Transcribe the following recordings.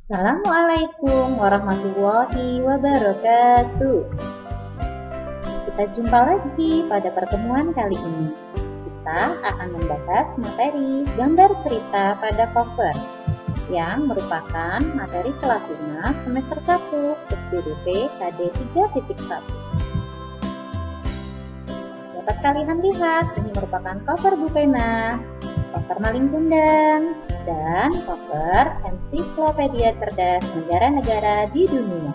Assalamualaikum warahmatullahi wabarakatuh. Kita jumpa lagi pada pertemuan kali ini. Kita akan membahas materi gambar cerita pada cover yang merupakan materi kelas 5 semester 1 SPDP KD 3.1. Dapat kalian lihat, ini merupakan cover buku pena, cover maling kundang, dan cover ensiklopedia cerdas negara-negara di dunia.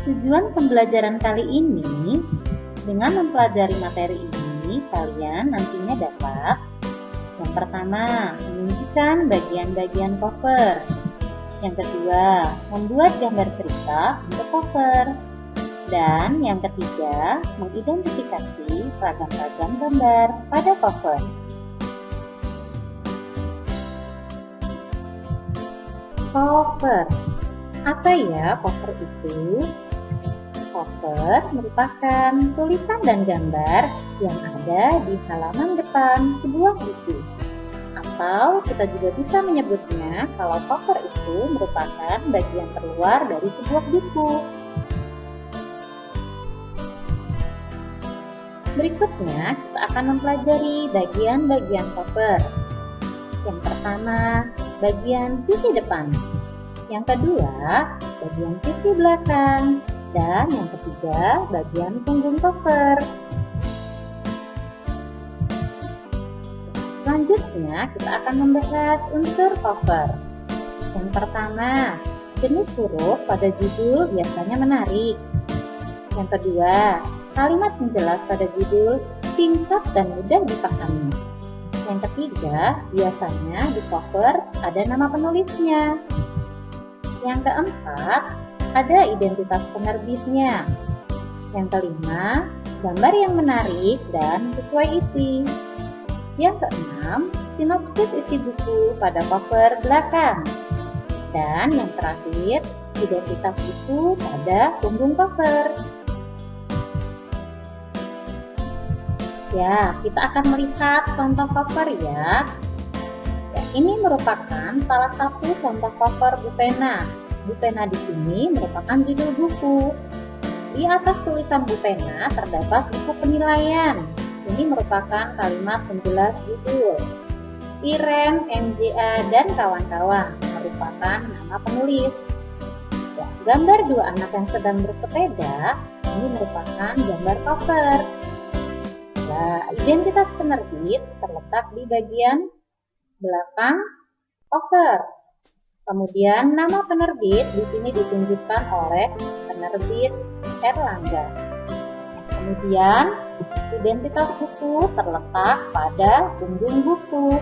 Tujuan pembelajaran kali ini, dengan mempelajari materi ini, kalian nantinya dapat yang pertama, menunjukkan bagian-bagian cover. Yang kedua, membuat gambar cerita untuk cover. Dan yang ketiga, mengidentifikasi ragam-ragam gambar pada cover. Cover. Apa ya cover itu? Cover merupakan tulisan dan gambar yang ada di halaman depan sebuah buku. Atau kita juga bisa menyebutnya kalau cover itu merupakan bagian terluar dari sebuah buku. Berikutnya, kita akan mempelajari bagian-bagian cover. Yang pertama, bagian sisi depan. Yang kedua, bagian sisi belakang. Dan yang ketiga, bagian punggung cover. Selanjutnya, kita akan membahas unsur cover. Yang pertama, jenis huruf pada judul biasanya menarik. Yang kedua, kalimat penjelas pada judul singkat dan mudah dipahami. Yang ketiga, biasanya di cover ada nama penulisnya. Yang keempat, ada identitas penerbitnya. Yang kelima, gambar yang menarik dan sesuai isi. Yang keenam, sinopsis isi buku pada cover belakang. Dan yang terakhir, identitas buku pada punggung cover. Ya, kita akan melihat contoh cover ya. Ini merupakan salah satu contoh cover buku pena. Buku pena di sini merupakan judul buku. Di atas tulisan buku pena terdapat buku penilaian. Ini merupakan kalimat penjelas judul. Iren, MJA, dan kawan-kawan merupakan nama penulis. Ya, gambar dua anak yang sedang bersepeda ini merupakan gambar cover. Nah, identitas penerbit terletak di bagian belakang cover. Kemudian nama penerbit di sini ditunjukkan oleh penerbit Erlangga. Kemudian identitas buku terletak pada punggung buku.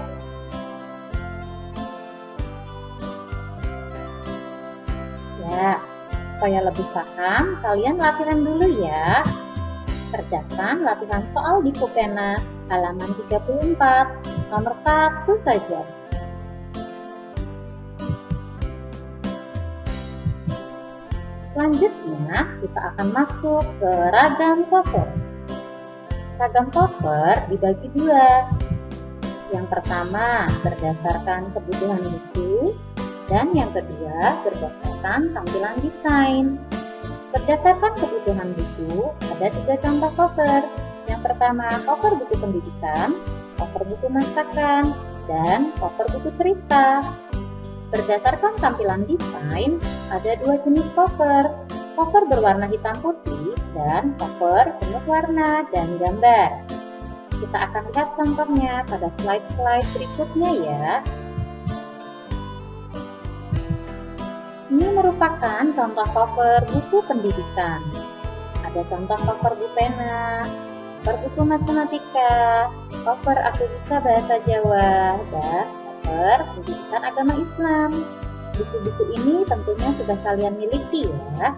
Ya, supaya lebih paham, kalian latihan dulu ya. Kerjakan latihan soal di buku pena halaman 34, nomor 1 saja. Selanjutnya, kita akan masuk ke ragam cover. Ragam cover dibagi dua. Yang pertama, berdasarkan kebutuhan buku, dan yang kedua, berdasarkan tampilan desain. Berdasarkan kebutuhan buku, ada 3 contoh cover. Yang pertama, cover buku pendidikan, cover buku masakan, dan cover buku cerita. Berdasarkan tampilan desain, ada 2 jenis cover. Cover berwarna hitam putih dan cover penuh warna dan gambar. Kita akan lihat contohnya pada slide-slide berikutnya ya. Ini merupakan contoh cover buku pendidikan. Ada contoh cover buku pena, cover buku matematika, cover Aku Bisa Bahasa Jawa, dan cover pendidikan agama Islam. Buku-buku ini tentunya sudah kalian miliki ya.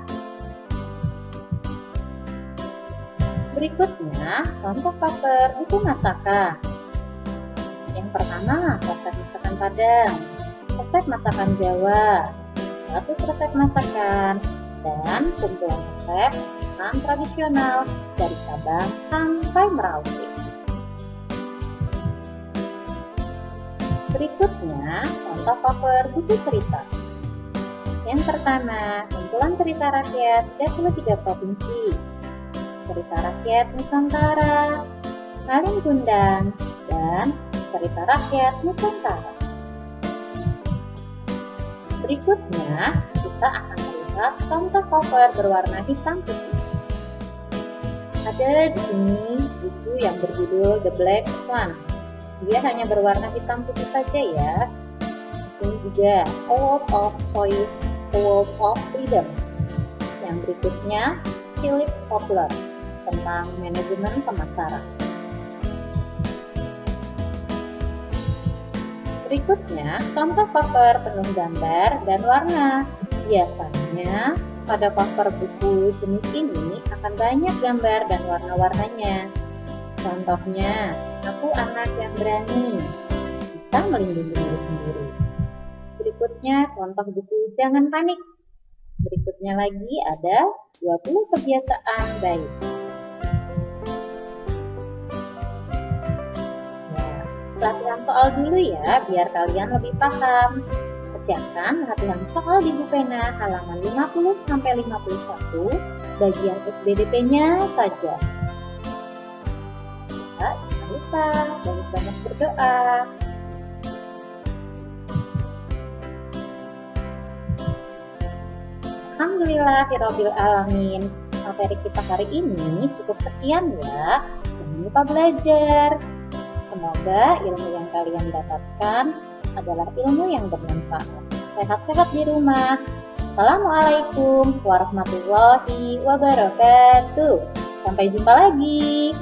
Berikutnya, contoh cover buku masakan. Yang pertama, resep masakan Padang, resep masakan Jawa, 100 resep masakan, dan kumpulan resep makanan tradisional dari Sabang sampai Merauke. Berikutnya, contoh cover buku cerita. Yang pertama, kumpulan cerita rakyat 33 provinsi, cerita rakyat Nusantara, Malin Kundang, dan cerita rakyat Nusantara. Berikutnya, kita akan melihat contoh cover berwarna hitam putih. Ada di sini buku yang berjudul The Black Swan. Dia hanya berwarna hitam putih saja ya. Ini juga A World of Choice, A World of Freedom. Yang berikutnya, Philip Kotler tentang manajemen pemasaran. Berikutnya, contoh cover penuh gambar dan warna. Biasanya, pada cover buku jenis ini akan banyak gambar dan warna-warnanya. Contohnya, aku anak yang berani, bisa melindungi diri sendiri. Berikutnya, contoh buku Jangan Panik. Berikutnya lagi ada 20 kebiasaan baik. Latihan soal dulu ya, biar kalian lebih paham. Kerjakan latihan soal di Bupena halaman 50-51, bagian SBDP-nya saja. Ya, jangan lupa banyak-banyak berdoa. Alhamdulillahirabbil alamin. Materi kita hari ini cukup sekian ya. Jangan lupa belajar. Semoga ilmu yang kalian dapatkan adalah ilmu yang bermanfaat. Sehat-sehat di rumah. Assalamualaikum warahmatullahi wabarakatuh. Sampai jumpa lagi.